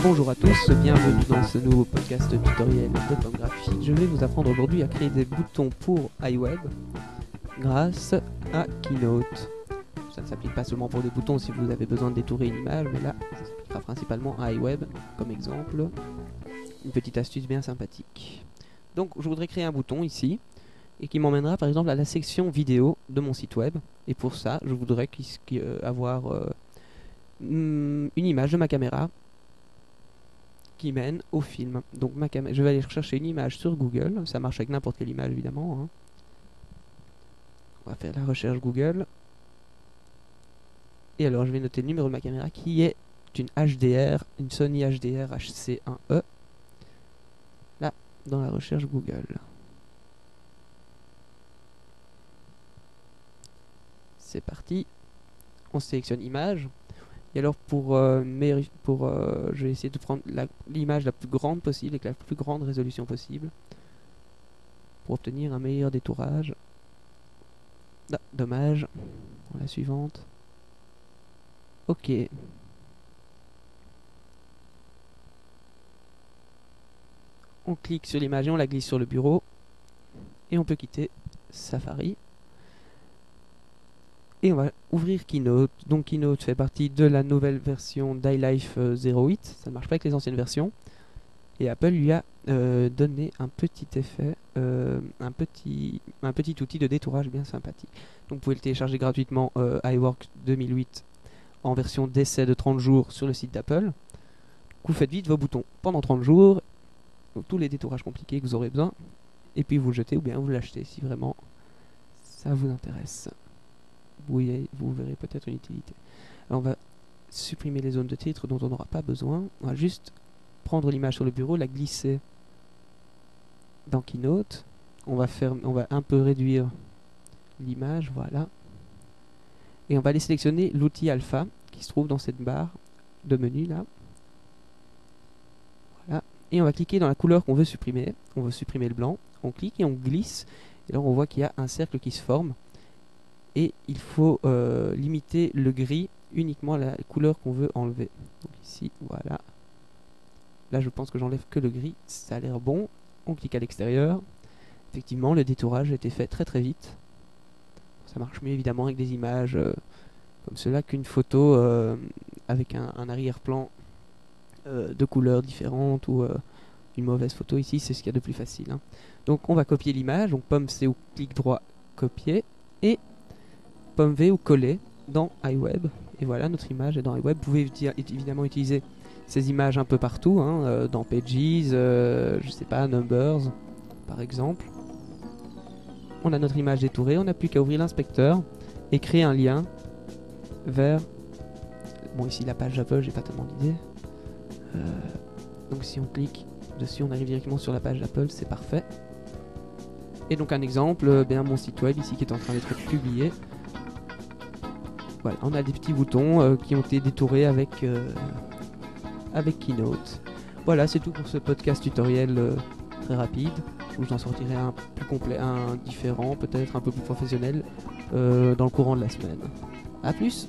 Bonjour à tous, bienvenue dans ce nouveau podcast tutoriel de Pomme Graphique. Je vais vous apprendre aujourd'hui à créer des boutons pour iWeb grâce à Keynote. Ça ne s'applique pas seulement pour des boutons si vous avez besoin de détourer une image, mais là, ça s'appliquera principalement à iWeb. Comme exemple, une petite astuce bien sympathique. Donc, je voudrais créer un bouton ici, et qui m'emmènera par exemple à la section vidéo de mon site web. Et pour ça, je voudrais avoir une image de ma caméra qui mène au film. Donc je vais aller chercher une image sur Google, ça marche avec n'importe quelle image évidemment, hein. On va faire la recherche Google. Et alors je vais noter le numéro de ma caméra qui est une HDR, une Sony HDR HC1E. Là, dans la recherche Google. C'est parti. On sélectionne image. Et alors je vais essayer de prendre l'image la plus grande possible avec la plus grande résolution possible pour obtenir un meilleur détourage. Ah, dommage. La suivante. Ok. On clique sur l'image et on la glisse sur le bureau. Et on peut quitter Safari. Et on va ouvrir Keynote. Donc Keynote fait partie de la nouvelle version d'iLife 08. Ça ne marche pas avec les anciennes versions. Et Apple lui a donné un petit effet, un petit outil de détourage bien sympathique. Donc vous pouvez le télécharger gratuitement iWork 2008 en version d'essai de 30 jours sur le site d'Apple. Vous faites vite vos boutons pendant 30 jours. Donc, tous les détourages compliqués que vous aurez besoin. Et puis vous le jetez ou bien vous l'achetez si vraiment ça vous intéresse. Vous verrez peut-être une utilité. Alors on va supprimer les zones de titre dont on n'aura pas besoin. On va juste prendre l'image sur le bureau, la glisser dans Keynote. On va un peu réduire l'image, voilà. Et on va aller sélectionner l'outil alpha qui se trouve dans cette barre de menu là. Voilà. Et on va cliquer dans la couleur qu'on veut supprimer. On veut supprimer le blanc. On clique et on glisse. Et là on voit qu'il y a un cercle qui se forme. Et il faut limiter le gris uniquement à la couleur qu'on veut enlever. Donc ici, voilà. Là, je pense que j'enlève que le gris. Ça a l'air bon. On clique à l'extérieur. Effectivement, le détourage a été fait très très vite. Ça marche mieux évidemment avec des images comme cela qu'une photo avec un arrière-plan de couleurs différentes ou une mauvaise photo. Ici, c'est ce qu'il y a de plus facile, hein. Donc, on va copier l'image. Donc, pomme C ou clic droit, copier. Et pomme V ou coller dans iWeb. Et voilà, notre image est dans iWeb. Vous pouvez évidemment utiliser ces images un peu partout, hein, dans Pages, je sais pas, Numbers, par exemple. On a notre image détourée, on n'a plus qu'à ouvrir l'inspecteur et créer un lien vers... Bon, ici, la page d'Apple, j'ai pas tellement d'idées. Donc si on clique dessus, on arrive directement sur la page d'Apple, c'est parfait. Et donc un exemple, bien mon site web ici qui est en train d'être publié. Voilà, on a des petits boutons qui ont été détourés avec Keynote. Voilà, c'est tout pour ce podcast tutoriel très rapide. Je vous en sortirai un plus complet, un différent, peut-être un peu plus professionnel dans le courant de la semaine. A plus!